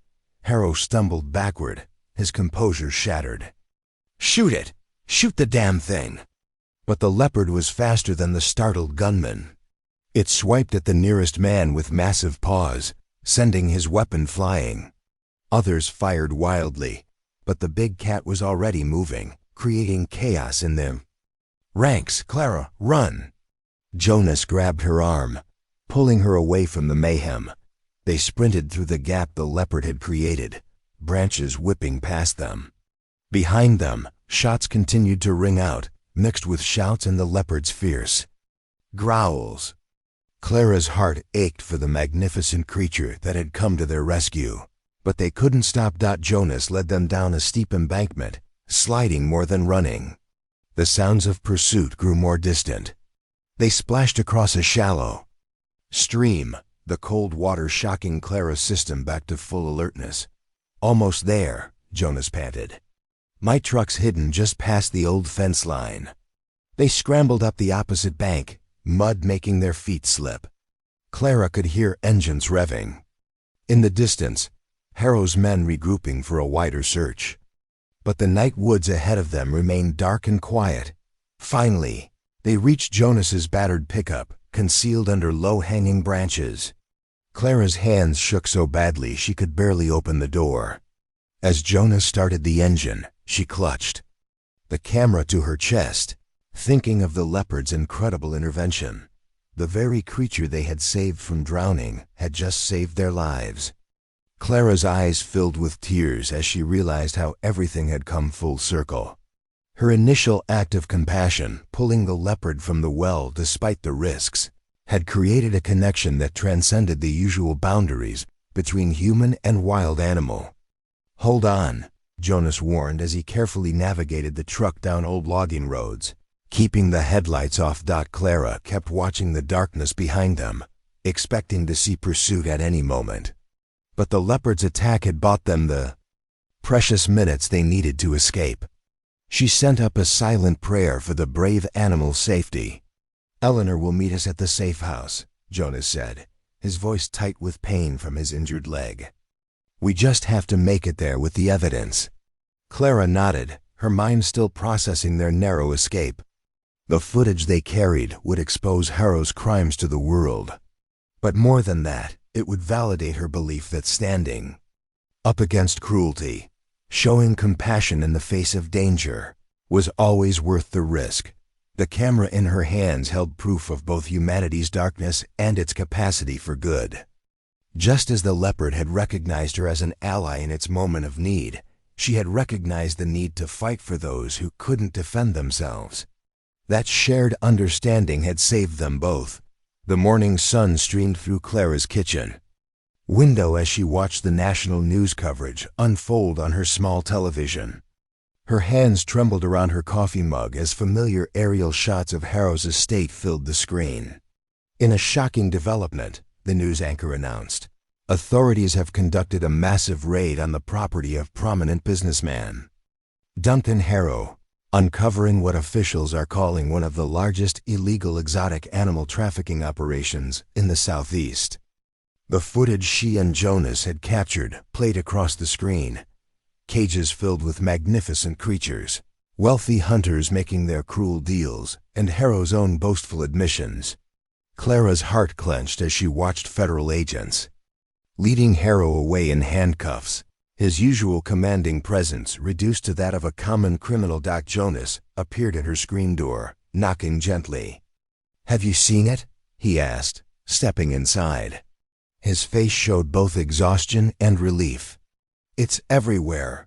Harrow stumbled backward, his composure shattered. Shoot it! Shoot the damn thing! But the leopard was faster than the startled gunman. It swiped at the nearest man with massive paws, sending his weapon flying. Others fired wildly, but the big cat was already moving, creating chaos in them. Ranks, Clara, run! Jonas grabbed her arm, pulling her away from the mayhem. They sprinted through the gap the leopard had created, branches whipping past them. Behind them, shots continued to ring out, mixed with shouts and the leopard's fierce growls. Clara's heart ached for the magnificent creature that had come to their rescue, but they couldn't stop. Jonas led them down a steep embankment, sliding more than running. The sounds of pursuit grew more distant. They splashed across a shallow stream, the cold water shocking Clara's system back to full alertness. Almost there, Jonas panted. My truck's hidden just past the old fence line. They scrambled up the opposite bank, mud making their feet slip. Clara could hear engines revving. In the distance, Harrow's men regrouping for a wider search. But the night woods ahead of them remained dark and quiet. Finally, they reached Jonas's battered pickup, concealed under low-hanging branches. Clara's hands shook so badly she could barely open the door. As Jonas started the engine, she clutched the camera to her chest, thinking of the leopard's incredible intervention. The very creature they had saved from drowning had just saved their lives. Clara's eyes filled with tears as she realized how everything had come full circle. Her initial act of compassion, pulling the leopard from the well despite the risks, had created a connection that transcended the usual boundaries between human and wild animal. Hold on, Jonas warned as he carefully navigated the truck down old logging roads, keeping the headlights off. Clara kept watching the darkness behind them, expecting to see pursuit at any moment. But the leopard's attack had bought them the precious minutes they needed to escape. She sent up a silent prayer for the brave animal's safety. Eleanor will meet us at the safe house, Jonas said, his voice tight with pain from his injured leg. We just have to make it there with the evidence. Clara nodded, her mind still processing their narrow escape. The footage they carried would expose Harrow's crimes to the world. But more than that, it would validate her belief that standing up against cruelty, showing compassion in the face of danger, was always worth the risk. The camera in her hands held proof of both humanity's darkness and its capacity for good. Just as the leopard had recognized her as an ally in its moment of need, she had recognized the need to fight for those who couldn't defend themselves. That shared understanding had saved them both. The morning sun streamed through Clara's kitchen window as she watched the national news coverage unfold on her small television. Her hands trembled around her coffee mug as familiar aerial shots of Harrow's estate filled the screen. In a shocking development, the news anchor announced, authorities have conducted a massive raid on the property of prominent businessman Duncan Harrow, uncovering what officials are calling one of the largest illegal exotic animal trafficking operations in the Southeast. The footage she and Jonas had captured played across the screen. Cages filled with magnificent creatures, wealthy hunters making their cruel deals, and Harrow's own boastful admissions. Clara's heart clenched as she watched federal agents leading Harrow away in handcuffs, his usual commanding presence reduced to that of a common criminal. Jonas appeared at her screen door, knocking gently. "Have you seen it?" he asked, stepping inside. His face showed both exhaustion and relief. "It's everywhere,"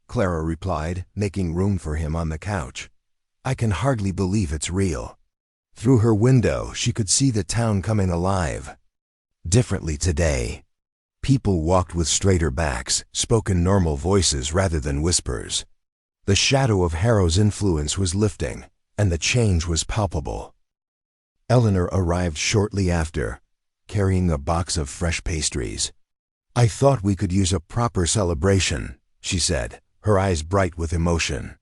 Clara replied, making room for him on the couch. "I can hardly believe it's real." Through her window, she could see the town coming alive. Differently today. People walked with straighter backs, spoke in normal voices rather than whispers. The shadow of Harrow's influence was lifting, and the change was palpable. Eleanor arrived shortly after, carrying a box of fresh pastries. "I thought we could use a proper celebration," she said, her eyes bright with emotion.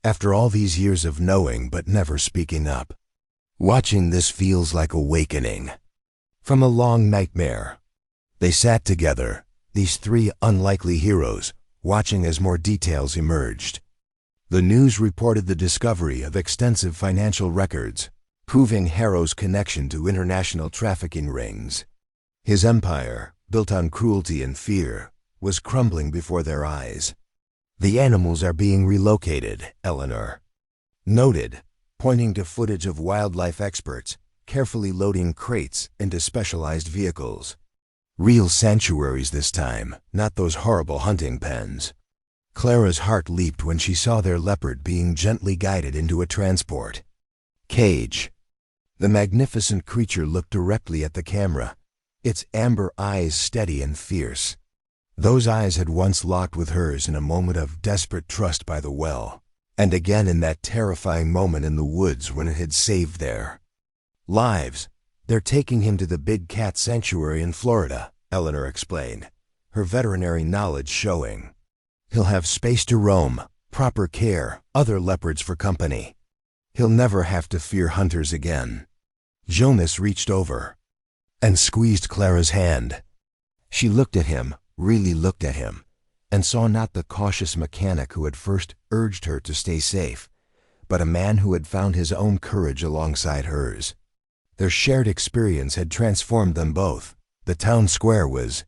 "After all these years of knowing but never speaking up. Watching this feels like awakening from a long nightmare." They sat together, these three unlikely heroes, watching as more details emerged. The news reported the discovery of extensive financial records, proving Harrow's connection to international trafficking rings. His empire, built on cruelty and fear, was crumbling before their eyes. "The animals are being relocated," Eleanor noted, pointing to footage of wildlife experts carefully loading crates into specialized vehicles. Real sanctuaries this time, not those horrible hunting pens. Clara's heart leaped when she saw their leopard being gently guided into a transport cage. The magnificent creature looked directly at the camera, its amber eyes steady and fierce. Those eyes had once locked with hers in a moment of desperate trust by the well, and again in that terrifying moment in the woods when it had saved their lives. "They're taking him to the Big Cat Sanctuary in Florida," Eleanor explained, her veterinary knowledge showing. "He'll have space to roam, proper care, other leopards for company. He'll never have to fear hunters again." Jonas reached over and squeezed Clara's hand. She looked at him, really looked at him, and saw not the cautious mechanic who had first urged her to stay safe, but a man who had found his own courage alongside hers. Their shared experience had transformed them both. The town square was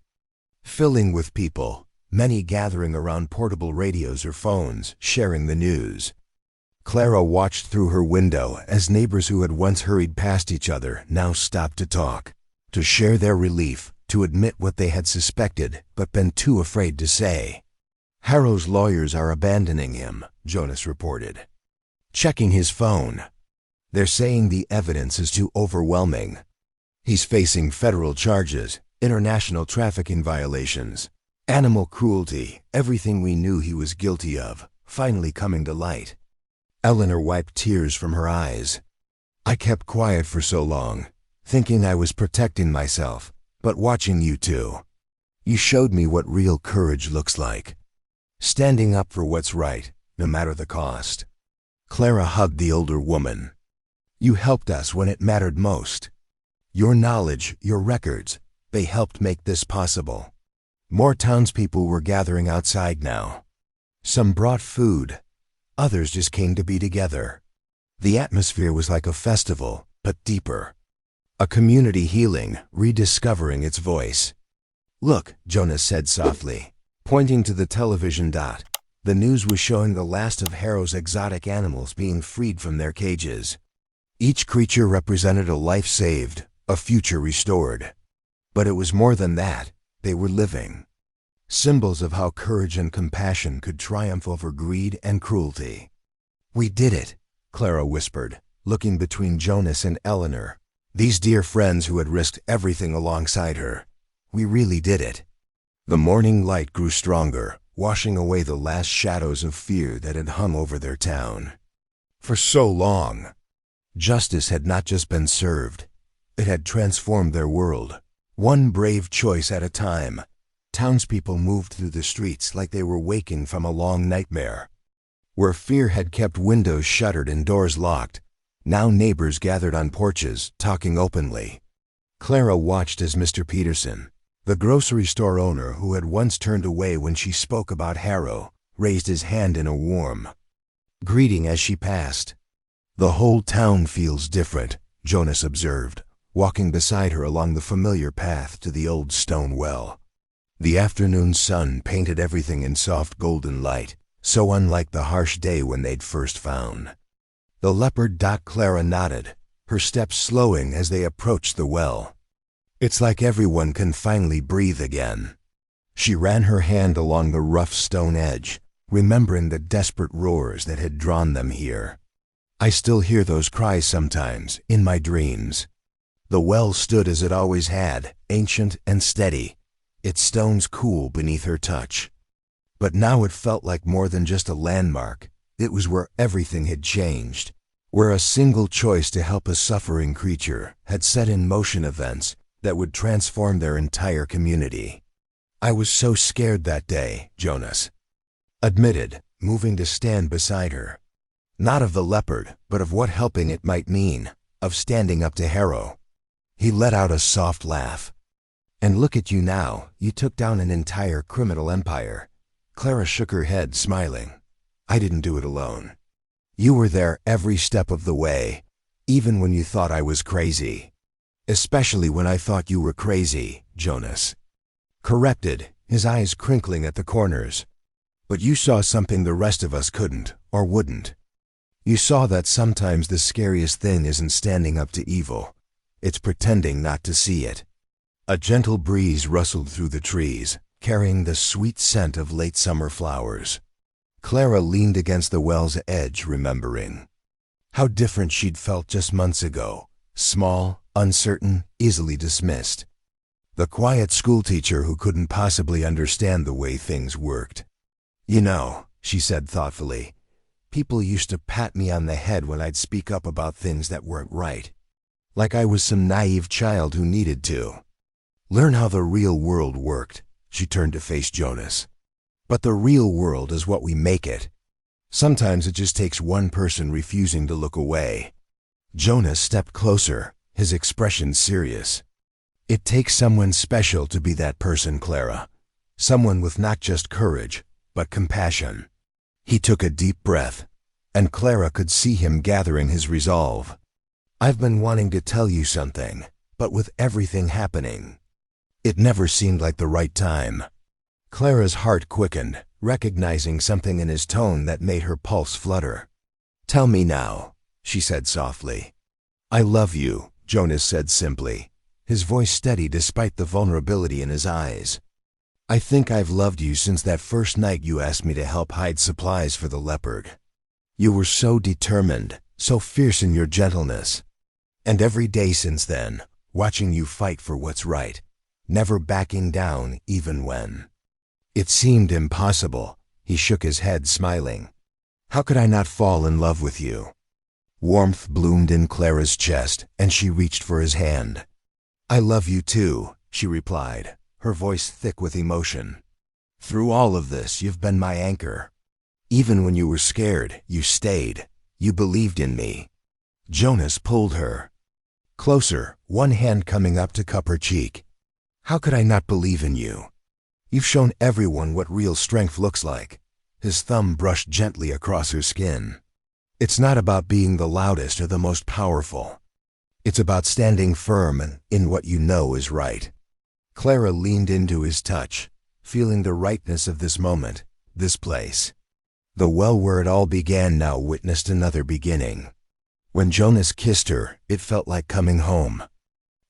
filling with people, many gathering around portable radios or phones, sharing the news. Clara watched through her window as neighbors who had once hurried past each other now stopped to talk, to share their relief, to admit what they had suspected but been too afraid to say. "Harrow's lawyers are abandoning him," Jonas reported, checking his phone. "They're saying the evidence is too overwhelming. He's facing federal charges, international trafficking violations, animal cruelty, everything we knew he was guilty of, finally coming to light." Eleanor wiped tears from her eyes. "I kept quiet for so long, thinking I was protecting myself, but watching you two, you showed me what real courage looks like. Standing up for what's right, no matter the cost." Clara hugged the older woman. "You helped us when it mattered most. Your knowledge, your records, they helped make this possible." More townspeople were gathering outside now. Some brought food, others just came to be together. The atmosphere was like a festival, but deeper. A community healing, rediscovering its voice. "Look," Jonas said softly, pointing to the television dot. The news was showing the last of Harrow's exotic animals being freed from their cages. Each creature represented a life saved, a future restored. But it was more than that. They were living. Symbols of how courage and compassion could triumph over greed and cruelty. "We did it," Clara whispered, looking between Jonas and Eleanor, these dear friends who had risked everything alongside her. "We really did it." The morning light grew stronger, washing away the last shadows of fear that had hung over their town. For so long, justice had not just been served, it had transformed their world. One brave choice at a time, townspeople moved through the streets like they were waking from a long nightmare. Where fear had kept windows shuttered and doors locked, now neighbors gathered on porches, talking openly. Clara watched as Mr. Peterson, the grocery store owner who had once turned away when she spoke about Harrow, raised his hand in a warm greeting as she passed. "The whole town feels different," Jonas observed, walking beside her along the familiar path to the old stone well. The afternoon sun painted everything in soft golden light, so unlike the harsh day when they'd first found. The leopard. Clara nodded, her steps slowing as they approached the well. It's like everyone can finally breathe again. She ran her hand along the rough stone edge, remembering the desperate roars that had drawn them here. I still hear those cries sometimes, in my dreams. The well stood as it always had, ancient and steady, its stones cool beneath her touch. But now it felt like more than just a landmark. It was where everything had changed, where a single choice to help a suffering creature had set in motion events that would transform their entire community. I was so scared that day, Jonas admitted, moving to stand beside her. Not of the leopard, but of what helping it might mean, of standing up to Harrow. He let out a soft laugh. And look at you now, you took down an entire criminal empire. Clara shook her head, smiling. I didn't do it alone. You were there every step of the way, even when you thought I was crazy. Especially when I thought you were crazy, Jonas corrected, his eyes crinkling at the corners. But you saw something the rest of us couldn't, or wouldn't. You saw that sometimes the scariest thing isn't standing up to evil. It's pretending not to see it. A gentle breeze rustled through the trees, carrying the sweet scent of late summer flowers. Clara leaned against the well's edge, remembering how different she'd felt just months ago, small, uncertain, easily dismissed. The quiet schoolteacher who couldn't possibly understand the way things worked. You know, she said thoughtfully, people used to pat me on the head when I'd speak up about things that weren't right. Like I was some naive child who needed to learn how the real world worked. She turned to face Jonas. But the real world is what we make it. Sometimes it just takes one person refusing to look away. Jonas stepped closer, his expression serious. It takes someone special to be that person, Clara. Someone with not just courage, but compassion. He took a deep breath, and Clara could see him gathering his resolve. I've been wanting to tell you something, but with everything happening, it never seemed like the right time. Clara's heart quickened, recognizing something in his tone that made her pulse flutter. Tell me now, she said softly. I love you, Jonas said simply, his voice steady despite the vulnerability in his eyes. I think I've loved you since that first night you asked me to help hide supplies for the Leopard. You were so determined, so fierce in your gentleness. And every day since then, watching you fight for what's right, never backing down even when it seemed impossible. He shook his head, smiling. How could I not fall in love with you? Warmth bloomed in Clara's chest, and she reached for his hand. I love you too, she replied, her voice thick with emotion. Through all of this, you've been my anchor. Even when you were scared, you stayed. You believed in me. Jonas pulled her closer, one hand coming up to cup her cheek. How could I not believe in you? You've shown everyone what real strength looks like. His thumb brushed gently across her skin. It's not about being the loudest or the most powerful. It's about standing firm in what you know is right. Clara leaned into his touch, feeling the rightness of this moment, this place. The well where it all began now witnessed another beginning. When Jonas kissed her, it felt like coming home.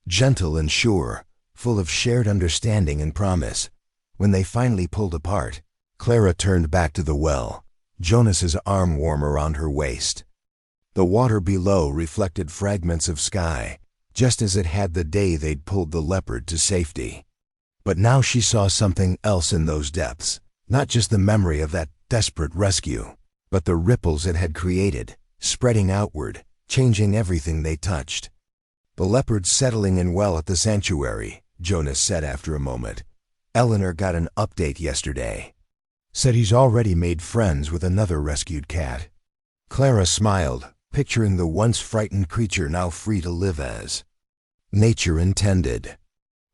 Gentle and sure, full of shared understanding and promise. When they finally pulled apart, Clara turned back to the well, Jonas's arm warm around her waist. The water below reflected fragments of sky, just as it had the day they'd pulled the Leopard to safety. But now she saw something else in those depths, not just the memory of that desperate rescue, but the ripples it had created, spreading outward, changing everything they touched. The Leopard's settling in well at the sanctuary, Jonas said after a moment. Eleanor got an update yesterday. Said he's already made friends with another rescued cat. Clara smiled, picturing the once frightened creature now free to live as nature intended.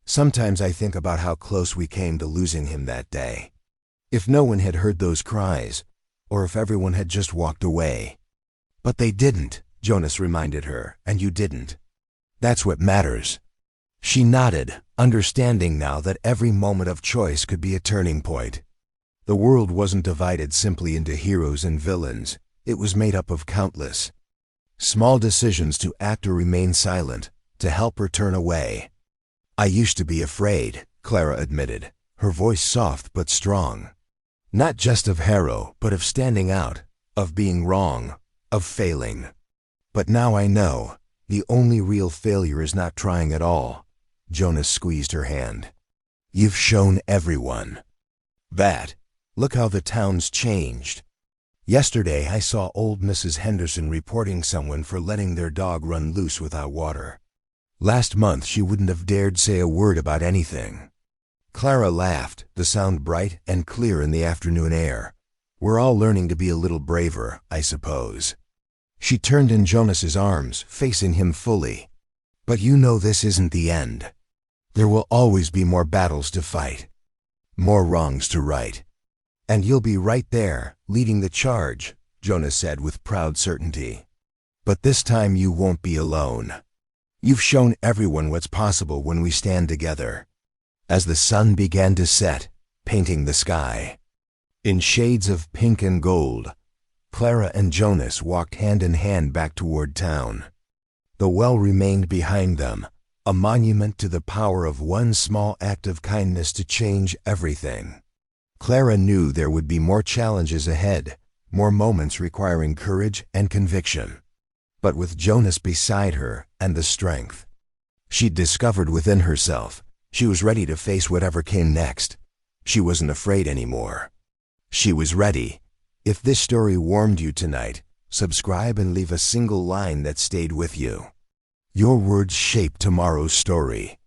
Sometimes I think about how close we came to losing him that day. If no one had heard those cries, or if everyone had just walked away. But they didn't, Jonas reminded her, and you didn't. That's what matters. She nodded, understanding now that every moment of choice could be a turning point. The world wasn't divided simply into heroes and villains. It was made up of countless Small decisions to act or remain silent, to help or turn away. I used to be afraid, Clara admitted, her voice soft but strong. Not just of Harrow, but of standing out, of being wrong, of failing. But now I know, the only real failure is not trying at all. Jonas squeezed her hand. You've shown everyone. That. Look how the town's changed. Yesterday I saw old Mrs. Henderson reporting someone for letting their dog run loose without water. Last month she wouldn't have dared say a word about anything. Clara laughed, the sound bright and clear in the afternoon air. We're all learning to be a little braver, I suppose. She turned in Jonas's arms, facing him fully. But you know this isn't the end. There will always be more battles to fight. More wrongs to right. And you'll be right there, leading the charge, Jonas said with proud certainty. But this time you won't be alone. You've shown everyone what's possible when we stand together. As the sun began to set, painting the sky in shades of pink and gold, Clara and Jonas walked hand in hand back toward town. The well remained behind them, a monument to the power of one small act of kindness to change everything. Clara knew there would be more challenges ahead, more moments requiring courage and conviction. But with Jonas beside her and the strength she'd discovered within herself, she was ready to face whatever came next. She wasn't afraid anymore. She was ready. If this story warmed you tonight, subscribe and leave a single line that stayed with you. Your words shape tomorrow's story.